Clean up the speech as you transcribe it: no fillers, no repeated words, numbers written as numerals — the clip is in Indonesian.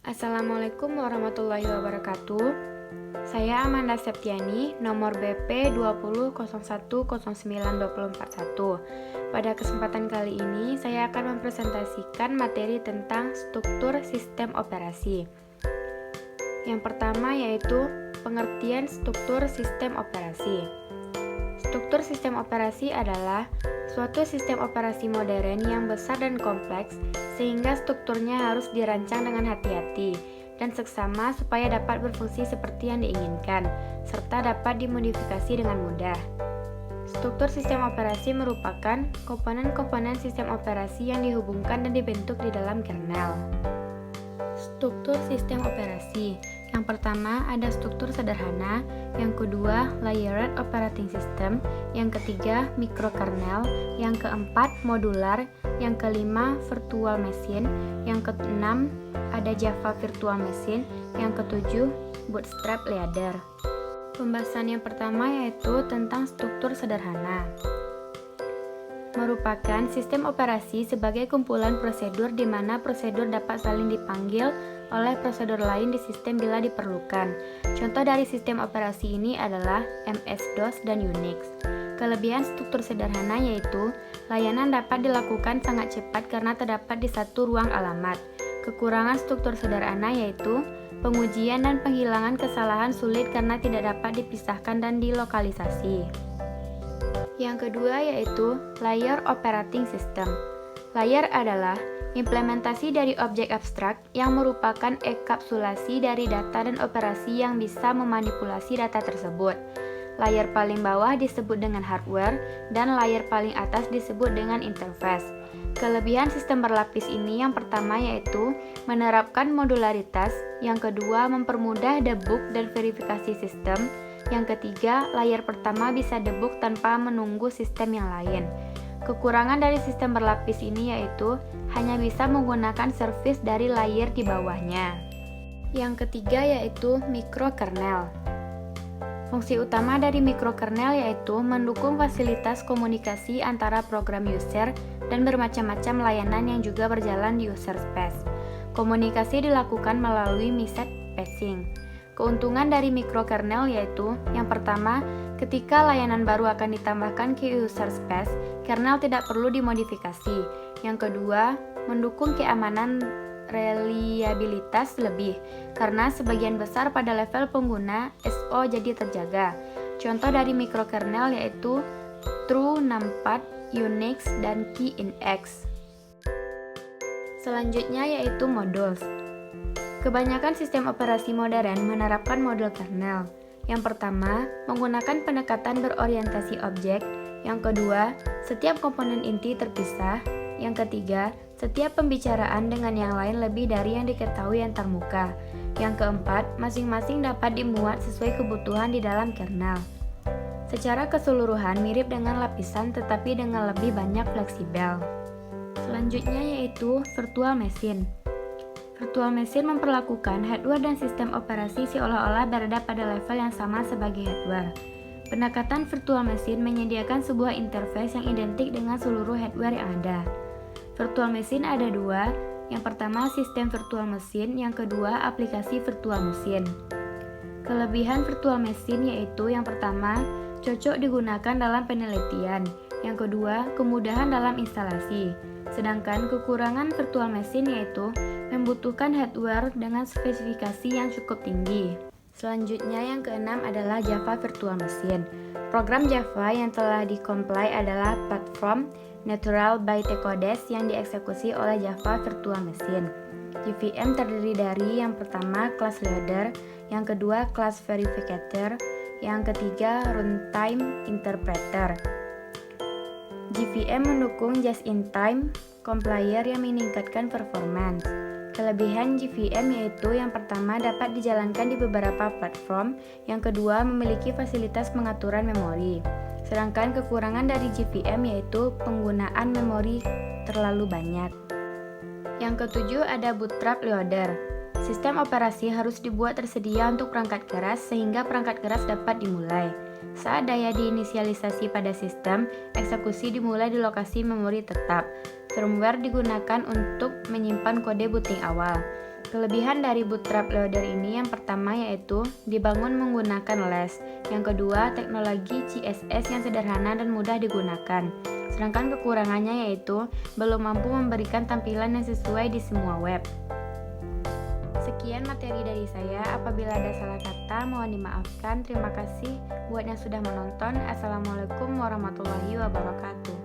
Assalamualaikum warahmatullahi wabarakatuh. Saya Amanda Septiani, nomor BP 20.01.09.2041. Pada kesempatan kali ini, saya akan mempresentasikan materi tentang struktur sistem operasi. Yang pertama yaitu pengertian struktur sistem operasi. Struktur sistem operasi adalah suatu sistem operasi modern yang besar dan kompleks, sehingga strukturnya harus dirancang dengan hati-hati dan seksama supaya dapat berfungsi seperti yang diinginkan, serta dapat dimodifikasi dengan mudah. Struktur sistem operasi merupakan komponen-komponen sistem operasi yang dihubungkan dan dibentuk di dalam kernel. Struktur sistem operasi. Yang pertama ada struktur sederhana, yang kedua layered operating system, yang ketiga microkernel, yang keempat modular, yang kelima virtual machine, yang keenam ada Java virtual machine, yang ketujuh bootstrap ladder. Pembahasan yang pertama yaitu tentang struktur sederhana. Merupakan sistem operasi sebagai kumpulan prosedur di mana prosedur dapat saling dipanggil oleh prosedur lain di sistem bila diperlukan. Contoh dari sistem operasi ini adalah MS-DOS dan Unix. Kelebihan struktur sederhana yaitu layanan dapat dilakukan sangat cepat karena terdapat di satu ruang alamat. Kekurangan struktur sederhana yaitu pengujian dan penghilangan kesalahan sulit karena tidak dapat dipisahkan dan dilokalisasi. Yang kedua yaitu layer operating system. Layer adalah implementasi dari objek abstrak yang merupakan enkapsulasi dari data dan operasi yang bisa memanipulasi data tersebut. Layer paling bawah disebut dengan hardware dan layer paling atas disebut dengan interface. Kelebihan sistem berlapis ini yang pertama yaitu menerapkan modularitas, yang kedua mempermudah debug dan verifikasi sistem, yang ketiga, layar pertama bisa debug tanpa menunggu sistem yang lain. Kekurangan dari sistem berlapis ini yaitu hanya bisa menggunakan service dari layer di bawahnya. Yang ketiga yaitu microkernel. Fungsi utama dari microkernel yaitu mendukung fasilitas komunikasi antara program user dan bermacam-macam layanan yang juga berjalan di user space. Komunikasi dilakukan melalui message passing. Keuntungan dari microkernel yaitu yang pertama, ketika layanan baru akan ditambahkan ke user space, kernel tidak perlu dimodifikasi. Yang kedua, mendukung keamanan reliabilitas lebih, karena sebagian besar pada level pengguna SO jadi terjaga. Contoh dari microkernel yaitu True, NumPad, Unix, dan KeyInX. Selanjutnya yaitu modules. Kebanyakan sistem operasi modern menerapkan modul kernel. Yang pertama, menggunakan pendekatan berorientasi objek. Yang kedua, setiap komponen inti terpisah. Yang ketiga, setiap pembicaraan dengan yang lain lebih dari yang diketahui antarmuka. Yang keempat, masing-masing dapat dimuat sesuai kebutuhan di dalam kernel. Secara keseluruhan mirip dengan lapisan tetapi dengan lebih banyak fleksibel. Selanjutnya yaitu virtual machine. Virtual machine memperlakukan hardware dan sistem operasi seolah-olah berada pada level yang sama sebagai hardware. Pendekatan virtual machine menyediakan sebuah interface yang identik dengan seluruh hardware yang ada. Virtual machine ada dua, yang pertama sistem virtual machine, yang kedua aplikasi virtual machine. Kelebihan virtual machine yaitu yang pertama, cocok digunakan dalam penelitian, yang kedua, kemudahan dalam instalasi. Sedangkan kekurangan virtual machine yaitu membutuhkan hardware dengan spesifikasi yang cukup tinggi. Selanjutnya yang keenam adalah Java Virtual Machine. Program Java yang telah dikompilasi adalah Platform Natural Byte Codes yang dieksekusi oleh Java Virtual Machine. JVM terdiri dari yang pertama class loader, yang kedua class verificator, yang ketiga runtime interpreter. JVM mendukung just-in-time compiler yang meningkatkan performance. Kelebihan JVM yaitu yang pertama dapat dijalankan di beberapa platform, yang kedua memiliki fasilitas pengaturan memori. Sedangkan kekurangan dari JVM yaitu penggunaan memori terlalu banyak. Yang ketujuh ada bootstrap loader. Sistem operasi harus dibuat tersedia untuk perangkat keras sehingga perangkat keras dapat dimulai. Saat daya diinisialisasi pada sistem, eksekusi dimulai di lokasi memori tetap. Firmware digunakan untuk menyimpan kode booting awal. Kelebihan dari Bootstrap Loader ini yang pertama yaitu dibangun menggunakan Less. Yang kedua, teknologi CSS yang sederhana dan mudah digunakan. Sedangkan kekurangannya yaitu belum mampu memberikan tampilan yang sesuai di semua web. Sekian materi dari saya. Apabila ada salah kata, mohon dimaafkan. Terima kasih buat yang sudah menonton. Assalamualaikum warahmatullahi wabarakatuh.